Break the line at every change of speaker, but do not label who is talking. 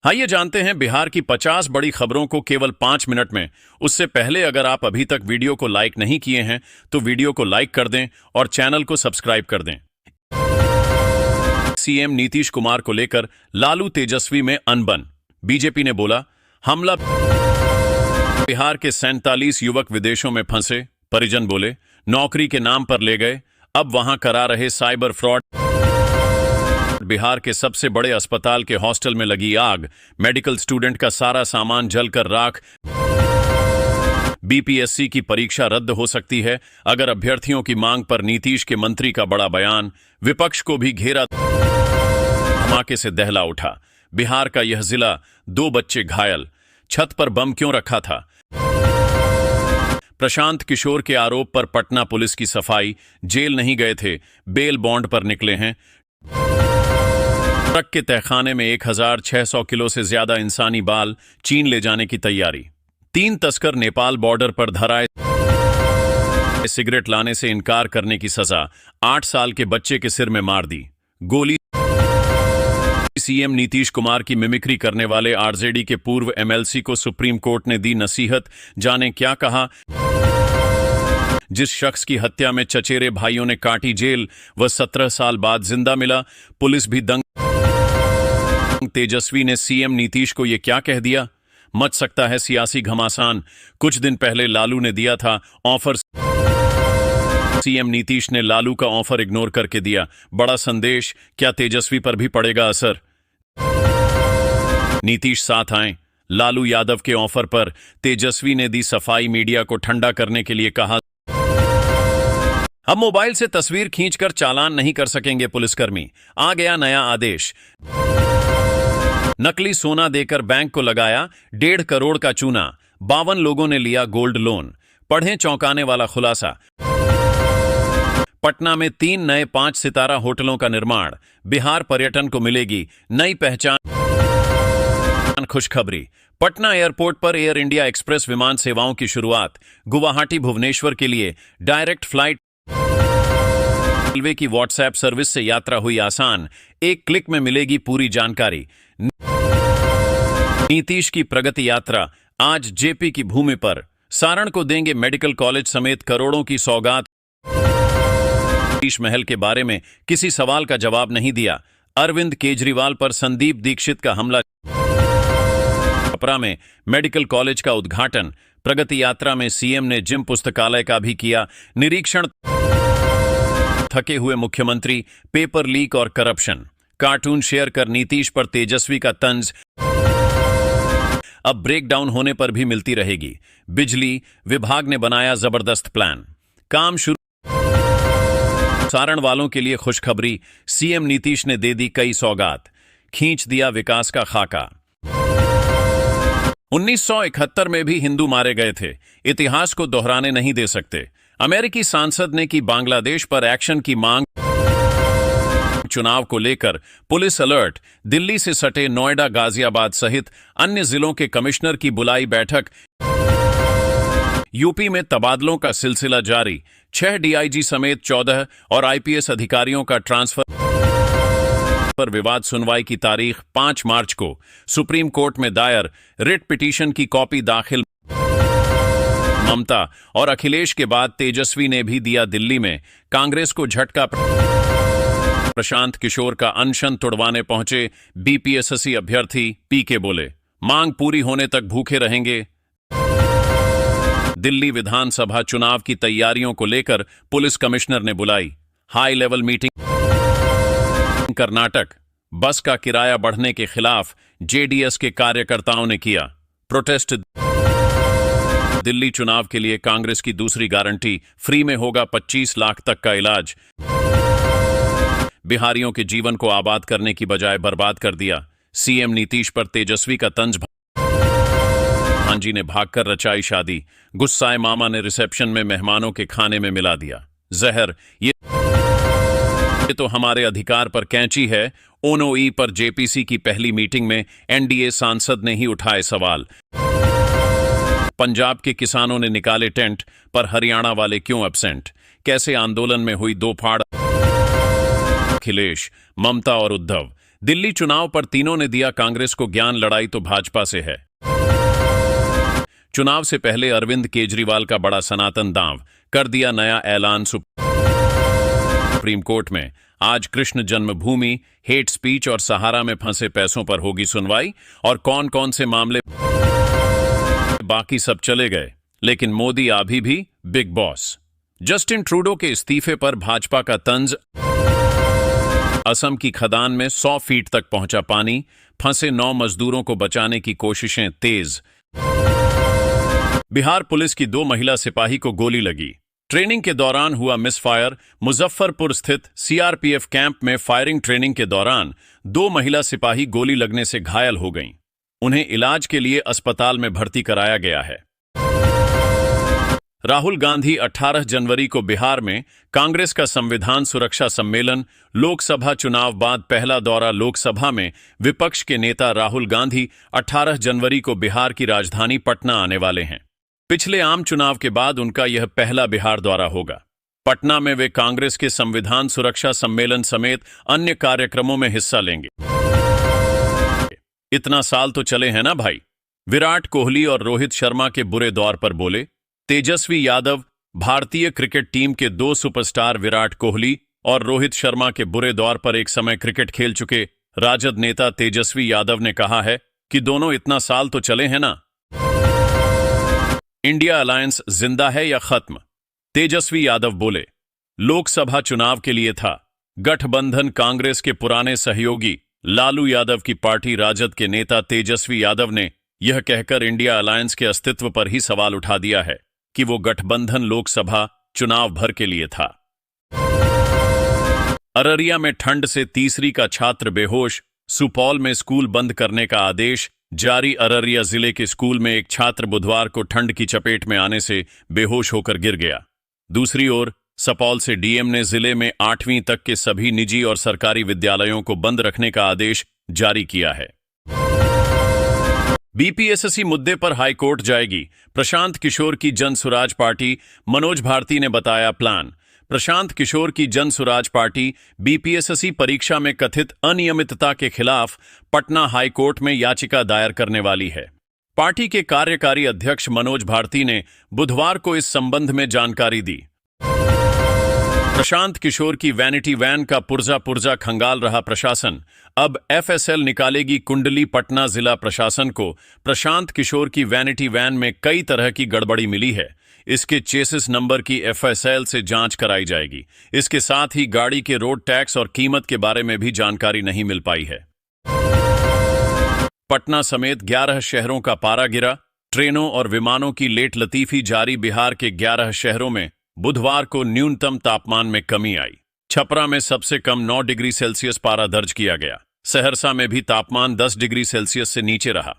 आइए जानते हैं बिहार की 50 बड़ी खबरों को केवल 5 मिनट में। उससे पहले अगर आप अभी तक वीडियो को लाइक नहीं किए हैं तो वीडियो को लाइक कर दें और चैनल को सब्सक्राइब कर दें। सीएम नीतीश कुमार को लेकर लालू तेजस्वी में अनबन। बीजेपी ने बोला, हमला बिहार के 47 युवक विदेशों में फंसे। परिजन बोले, नौकरी के नाम पर ले गए, अब वहां करा रहे साइबर फ्रॉड। बिहार के सबसे बड़े अस्पताल के हॉस्टल में लगी आग, मेडिकल स्टूडेंट का सारा सामान जलकर राख। बीपीएससी की परीक्षा रद्द हो सकती है अगर अभ्यर्थियों की मांग पर नीतीश के मंत्री का बड़ा बयान। विपक्ष को भी घेरा, धमाके से दहला उठा। बिहार का यह जिला, 2 बच्चे घायल, छत पर बम क्यों रखा था। प्रशांत किशोर के आरोप पर पटना पुलिस की सफाई, जेल नहीं गए थे, बेल बॉन्ड पर निकले हैं। ट्रक के तहखाने में 1600 किलो से ज्यादा इंसानी बाल चीन ले जाने की तैयारी। 3 तस्कर नेपाल बॉर्डर पर धराए, सिगरेट लाने से इनकार करने की सजा। 8 साल के बच्चे के सिर में मार दी गोली। सीएम नीतीश कुमार की मिमिक्री करने वाले आरजेडी के पूर्व एमएलसी को सुप्रीम कोर्ट ने दी नसीहत। जाने क्या कहा। जिस शख्स की हत्या में चचेरे भाइयों ने काटी जेल, वह 17 साल बाद जिंदा मिला। पुलिस भी दंग। तेजस्वी ने सीएम नीतीश को यह क्या कह दिया। मच सकता है सियासी घमासान। कुछ दिन पहले लालू ने दिया था ऑफर, सीएम नीतीश ने लालू का ऑफर इग्नोर करके दिया बड़ा संदेश। क्या तेजस्वी पर भी पड़ेगा असर। नीतीश साथ आए। लालू यादव के ऑफर पर तेजस्वी ने दी सफाई। मीडिया को ठंडा करने के लिए कहा, अब मोबाइल से तस्वीर खींचकर चालान नहीं कर सकेंगे पुलिसकर्मी। आ गया नया आदेश। नकली सोना देकर बैंक को लगाया 1.5 करोड़ का चूना। 52 लोगों ने लिया गोल्ड लोन। पढ़ें चौंकाने वाला खुलासा। पटना में 3 नए 5 सितारा होटलों का निर्माण। बिहार पर्यटन को मिलेगी नई पहचान। खुशखबरी, पटना एयरपोर्ट पर एयर इंडिया एक्सप्रेस विमान सेवाओं की शुरुआत। गुवाहाटी भुवनेश्वर के लिए डायरेक्ट फ्लाइट। रेलवे की व्हाट्सएप सर्विस से यात्रा हुई आसान, एक क्लिक में मिलेगी पूरी जानकारी। नीतीश की प्रगति यात्रा आज जेपी की भूमि पर। सारण को देंगे मेडिकल कॉलेज समेत करोड़ों की सौगात। नीतीश महल के बारे में किसी सवाल का जवाब नहीं दिया। अरविंद केजरीवाल पर संदीप दीक्षित का हमला। छपरा में मेडिकल कॉलेज का उद्घाटन। प्रगति यात्रा में सीएम ने जिम पुस्तकालय का भी किया निरीक्षण। थके हुए मुख्यमंत्री, पेपर लीक और करप्शन। कार्टून शेयर कर नीतीश पर तेजस्वी का तंज। अब ब्रेकडाउन होने पर भी मिलती रहेगी बिजली। विभाग ने बनाया जबरदस्त प्लान, काम शुरू। सारण वालों के लिए खुशखबरी, सीएम नीतीश ने दे दी कई सौगात, खींच दिया विकास का खाका। 1971 में भी हिंदू मारे गए थे, इतिहास को दोहराने नहीं दे सकते। अमेरिकी सांसद ने की बांग्लादेश पर एक्शन की मांग। चुनाव को लेकर पुलिस अलर्ट। दिल्ली से सटे नोएडा, गाजियाबाद सहित अन्य जिलों के कमिश्नर की बुलाई बैठक। यूपी में तबादलों का सिलसिला जारी। 6 डीआईजी समेत 14 और आईपीएस अधिकारियों का ट्रांसफर। पर विवाद सुनवाई की तारीख 5 मार्च को। सुप्रीम कोर्ट में दायर रिट पिटीशन की कॉपी दाखिल। ममता और अखिलेश के बाद तेजस्वी ने भी दिया दिल्ली में कांग्रेस को झटका। प्रशांत किशोर का अनशन तुड़वाने पहुंचे बीपीएससी अभ्यर्थी। पीके बोले, मांग पूरी होने तक भूखे रहेंगे। दिल्ली विधानसभा चुनाव की तैयारियों को लेकर पुलिस कमिश्नर ने बुलाई हाई लेवल मीटिंग। कर्नाटक, बस का किराया बढ़ने के खिलाफ जेडीएस के कार्यकर्ताओं ने किया प्रोटेस्ट। दिल्ली चुनाव के लिए कांग्रेस की दूसरी गारंटी, फ्री में होगा 25 लाख तक का इलाज। बिहारियों के जीवन को आबाद करने की बजाय बर्बाद कर दिया। सीएम नीतीश पर तेजस्वी का तंज। भांजी ने भागकर रचाई शादी। गुस्साए मामा ने रिसेप्शन में मेहमानों के खाने में मिला दिया जहर। ये तो हमारे अधिकार पर कैंची है। ओनोई पर जेपीसी की पहली मीटिंग में एनडीए सांसद ने ही उठाए सवाल। पंजाब के किसानों ने निकाले टेंट, पर हरियाणा वाले क्यों एब्सेंट। कैसे आंदोलन में हुई 2 फाड़। अखिलेश, ममता और उद्धव, दिल्ली चुनाव पर तीनों ने दिया कांग्रेस को ज्ञान, लड़ाई तो भाजपा से है। चुनाव से पहले अरविंद केजरीवाल का बड़ा सनातन दांव, कर दिया नया ऐलान सुप्रीम कोर्ट में। आज कृष्ण जन्मभूमि, हेट स्पीच और सहारा में फंसे पैसों पर होगी सुनवाई, और कौन कौन से मामले बाकी सब चले गए, लेकिन मोदी अभी भी बिग बॉस। जस्टिन ट्रूडो के इस्तीफे पर भाजपा का तंज। असम की खदान में 100 फीट तक पहुंचा पानी, फंसे 9 मजदूरों को बचाने की कोशिशें तेज। बिहार पुलिस की 2 महिला सिपाही को गोली लगी, ट्रेनिंग के दौरान हुआ मिसफायर। मुजफ्फरपुर स्थित सीआरपीएफ कैंप में फायरिंग ट्रेनिंग के दौरान 2 महिला सिपाही गोली लगने से घायल हो गईं। उन्हें इलाज के लिए अस्पताल में भर्ती कराया गया है। राहुल गांधी 18 जनवरी को बिहार में कांग्रेस का संविधान सुरक्षा सम्मेलन। लोकसभा चुनाव बाद पहला दौरा। लोकसभा में विपक्ष के नेता राहुल गांधी 18 जनवरी को बिहार की राजधानी पटना आने वाले हैं। पिछले आम चुनाव के बाद उनका यह पहला बिहार दौरा होगा। पटना में वे कांग्रेस के संविधान सुरक्षा सम्मेलन समेत अन्य कार्यक्रमों में हिस्सा लेंगे। इतना साल तो चले हैं ना भाई। विराट कोहली और रोहित शर्मा के बुरे दौर पर बोले तेजस्वी यादव। भारतीय क्रिकेट टीम के 2 सुपरस्टार विराट कोहली और रोहित शर्मा के बुरे दौर पर एक समय क्रिकेट खेल चुके राजद नेता तेजस्वी यादव ने कहा है कि दोनों इतना साल तो चले हैं ना। इंडिया अलायंस जिंदा है या खत्म? तेजस्वी यादव बोले लोकसभा चुनाव के लिए था। गठबंधन कांग्रेस के पुराने सहयोगी लालू यादव की पार्टी राजद के नेता तेजस्वी यादव ने यह कहकर इंडिया अलायंस के अस्तित्व पर ही सवाल उठा दिया है कि वो गठबंधन लोकसभा चुनाव भर के लिए था। अररिया में ठंड से तीसरी का छात्र बेहोश। सुपौल में स्कूल बंद करने का आदेश जारी। अररिया जिले के स्कूल में एक छात्र बुधवार को ठंड की चपेट में आने से बेहोश होकर गिर गया। दूसरी ओर सुपौल से डीएम ने जिले में 8वीं तक के सभी निजी और सरकारी विद्यालयों को बंद रखने का आदेश जारी किया है। बीपीएससी मुद्दे पर हाईकोर्ट जाएगी प्रशांत किशोर की जन सुराज पार्टी। मनोज भारती ने बताया प्लान। प्रशांत किशोर की जन सुराज पार्टी बीपीएससी परीक्षा में कथित अनियमितता के खिलाफ पटना हाईकोर्ट में याचिका दायर करने वाली है। पार्टी के कार्यकारी अध्यक्ष मनोज भारती ने बुधवार को इस संबंध में जानकारी दी। प्रशांत किशोर की वैनिटी वैन का पुर्जा पुर्जा खंगाल रहा प्रशासन। अब एफएसएल निकालेगी कुंडली। पटना जिला प्रशासन को प्रशांत किशोर की वैनिटी वैन में कई तरह की गड़बड़ी मिली है। इसके चेसिस नंबर की एफएसएल से जांच कराई जाएगी। इसके साथ ही गाड़ी के रोड टैक्स और कीमत के बारे में भी जानकारी नहीं मिल पाई है। पटना समेत 11 शहरों का पारा गिरा। ट्रेनों और विमानों की लेट लतीफी जारी। बिहार के 11 शहरों में बुधवार को न्यूनतम तापमान में कमी आई। छपरा में सबसे कम 9 डिग्री सेल्सियस पारा दर्ज किया गया। सहरसा में भी तापमान 10 डिग्री सेल्सियस से नीचे रहा।